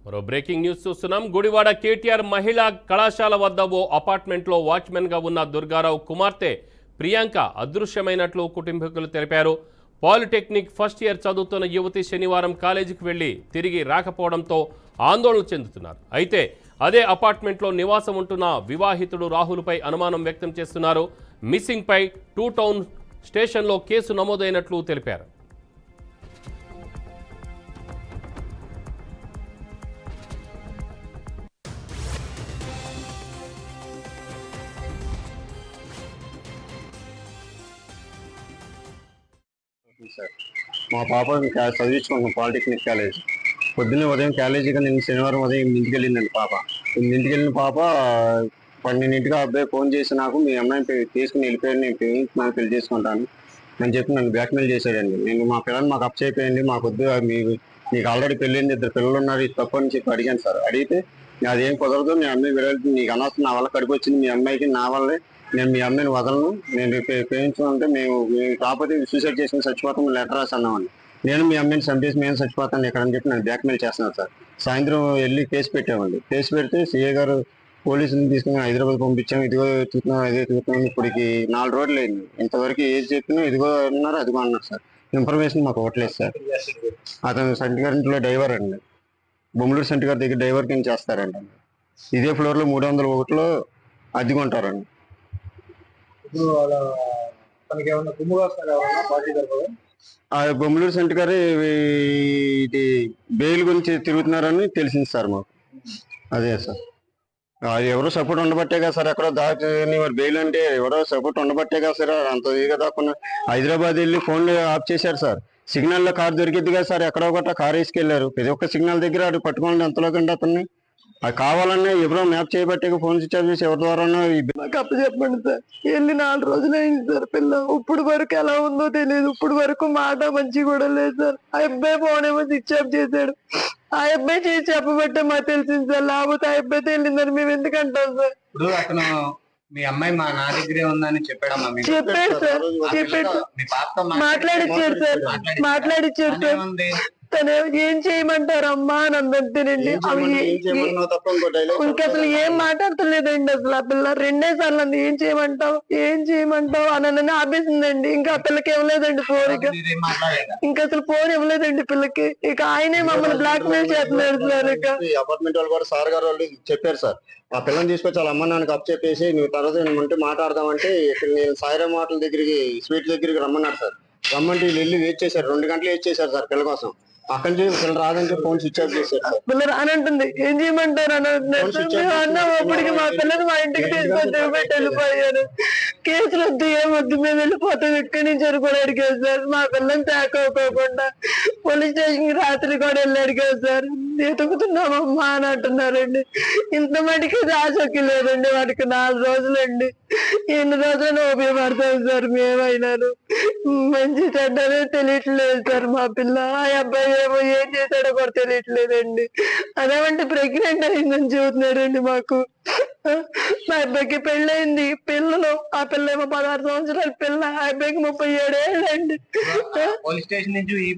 మరో breaking news చూస్తున్నాం. గుడివాడ కేటీఆర్ మహిళా కళాశాల వద్ద ఓ అపార్ట్మెంట్లో వాచ్మెన్గా ఉన్న దుర్గారావు కుమార్తె ప్రియాంక అదృశ్యమైనట్లు కుటుంబీకులు తెలిపారు. పాలిటెక్నిక్ ఫస్ట్ ఇయర్ చదువుతున్న యువతి శనివారం కాలేజీకి వెళ్లి తిరిగి రాకపోవడంతో ఆందోళన చెందుతున్నారు. అయితే అదే అపార్ట్మెంట్లో నివాసం ఉంటున్న వివాహితుడు రాహుల్పై అనుమానం వ్యక్తం చేస్తున్నారు. మిస్సింగ్పై 2 టౌన్ స్టేషన్లో కేసు నమోదైనట్లు తెలిపారు. సార్ మా పాప చదివించుకుంటున్నాం పాలిటెక్నిక్ కాలేజ్. పొద్దున్నే ఉదయం కాలేజీగా నేను శనివారం ఉదయం ఇంటికి వెళ్ళిందండి పాప. ఇంటికి వెళ్ళిన పాప 12ంటికి అబ్బాయి ఫోన్ చేసి నాకు మీ అమ్మాయిని తీసుకుని వెళ్ళిపోయాను, నేను నాకు పెళ్లి చేసుకుంటాను అని చెప్పి నన్ను బ్లాక్మెయిల్ చేశాడండి. నేను మా పిల్లల్ని మాకు అప్ చేయపోయండి, మాకు వద్దు, మీకు ఆల్రెడీ పెళ్ళింది, 2 పిల్లలు ఉన్నారు, ఇది తప్పు అని చెప్పి అడిగాను సార్. అడిగితే అదేం కుదరదు, మీ అమ్మాయి విడాలి, నీకు అనవసరం, నా వల్ల కడుపు వచ్చింది మీ అమ్మాయికి, నా వల్లే నేను మీ అమ్మాయిని వదలను, నేను ప్రేమించుకుంటే మేము కాకపోతే సూసైడ్ చేసుకుని చచ్చిపోతాం లెటర్ రాసన్నామండి. నేను మీ అమ్మాయిని చంపేసి మేము చచ్చిపోతాను ఇక్కడ అని చెప్పి నన్ను బ్లాక్మెయిల్ చేస్తున్నాను సార్. సాయంత్రం వెళ్ళి కేసు పెట్టామండి. కేసు పెడితే సిఏ గారు పోలీసుని తీసుకుని హైదరాబాద్ పంపించాము. ఇదిగో ఎత్తుకుతున్నాం, అదే ఎత్తుకుతున్నాం. ఇప్పటికి 4 రోజులు అయింది. ఇంతవరకు ఏది చెప్పినా ఇదిగో అన్నారు, అదిగో అన్నారు సార్. ఇన్ఫర్మేషన్ మాకు ఇవ్వట్లేదు సార్. అతను సెంటిగారింట్లో డ్రైవర్ అండి, బొమ్మలూరు సెంటిగారి దగ్గర డ్రైవర్ కింద చేస్తారండి. ఇదే ఫ్లోర్లో 301లో అద్దెకుంటారండి. బొమ్మలూరు సెంటర్ గారు ఇది బెయిల్ గురించి తిరుగుతున్నారని తెలిసింది సార్ మాకు. అదే సార్, అది ఎవరో సపోర్ట్ ఉండబట్టే కదా సార్, ఎక్కడో దాని బెయిల్ అంటే ఎవరో సపోర్ట్ ఉండబట్టే కదా సార్. అంత ఇదిగా దాక్కున్నా హైదరాబాద్ వెళ్ళి ఫోన్లు ఆఫ్ చేశారు సార్. సిగ్నల్ లో కార్ దొరికింది కదా సార్, ఎక్కడో ఒకట కార్ వేసుకెళ్లారు. ప్రతి ఒక్క సిగ్నల్ దగ్గర అటు పట్టుకోండి ఎంతలోకండి అతన్ని. అది కావాలన్నా ఎవరో మ్యాప్ చేయబట్టే ఫోన్ స్విచ్ ఆఫ్ చేసి ఎవరి ద్వారా అప్పు చెప్పండి సార్. వెళ్ళి 4 రోజులు అయింది సార్. పిల్ల ఇప్పుడు వరకు ఎలా ఉందో తెలియదు. ఇప్పుడు వరకు మాట మంచి కూడా లేదు సార్. ఆ అబ్బాయి ఫోన్ ఏమో స్విచ్ ఆఫ్ చేశాడు. ఆ అబ్బాయి చేసి చెప్పబట్టే మాకు తెలిసింది సార్. లేకపోతే ఆ అబ్బాయితో వెళ్ళిందని మేము ఎందుకంటాం సార్. ఇప్పుడు అతను మీ అమ్మాయి నా దగ్గరే ఉందని చెప్పాడమ్మా. చెప్పాడు సార్, చెప్పాడు, మాట్లాడిచ్చాడు సార్, మాట్లాడిచ్చాడు సార్. తను ఏం చేయమంటారమ్మా అని అందంతేనండి. ఇంకా అసలు ఏం మాట్లాడతలేదండి. అసలు ఆ పిల్ల 2 సార్లు అంది ఏం చేయమంటావు, ఏం చేయమంటావు అని ఆపేసిందండి. ఇంకా ఆ పిల్లకి ఇవ్వలేదండి ఫోన్. ఇంకా అసలు ఫోన్ ఇవ్వలేదండి పిల్లకి. ఇక ఆయనే మమ్మల్ని బ్లాక్ మెయిల్ చేస్తున్నాడు సార్. ఇక అపార్ట్మెంట్ వాళ్ళు కూడా సార్ గారు వాళ్ళు చెప్పారు సార్, ఆ పిల్లని తీసుకొచ్చి వాళ్ళ అమ్మ నాన్నకి అప్ చెప్పేసి నువ్వు తర్వాత ఉంటే మాట్లాడదామంటే ఇక్కడ నేను సాయిరా మాటల దగ్గరికి స్వీట్ దగ్గరికి రమ్మన్నారు సార్. రమ్మంటే వీళ్ళు వెళ్ళి వెయిట్ చేశారు, 2 గంటలు వెయిట్ చేశారు సార్ పిల్ల కోసం. అక్కడి నుంచి పిల్లలు రాదంటే ఫోన్ స్విచ్ ఆఫ్ చేశారు సార్. పిల్ల రానంటుంది, ఏం చేయమంటారు అని అన్నాం. అప్పటికి మా పిల్లలు మా ఇంటికి తీసుకొని పెట్టి వెళ్ళిపోయారు. కేసులు వద్దు, ఏమొద్దు, మేము వెళ్ళిపోతాం ఇక్కడి నుంచి అని కూడా అడిగారు సార్. మా పిల్లని తేకోకుండా పోలీస్ స్టేషన్ కి రాత్రి కూడా వెళ్ళి అడిగారు సార్. ఎతుకుతున్నామమ్మా అని అంటున్నారండి. ఇంత మటుకి ఆసక్తి లేదండి వాడికి. 4 రోజులండి. ఎన్ని రోజులు ఉపయోగపడతాం సార్ మేమైనాను. మంచి చెడ్డనే తెలియట్లేదు సార్ మా పిల్ల. ఆ అబ్బాయి ఏమో ఏం చేశాడో కూడా తెలియట్లేదండి. అదేమంటే ప్రెగ్నెంట్ అయిందని చెబుతున్నాడండి మాకు. మా అబ్బాయికి పెళ్ళయింది, పిల్లలు. ఆ పిల్ల ఏమో 16 సంవత్సరాల పిల్ల, ఆ అబ్బాయికి 37 ఏళ్ళండి. పోలీస్ స్టేషన్ నుంచి ఈ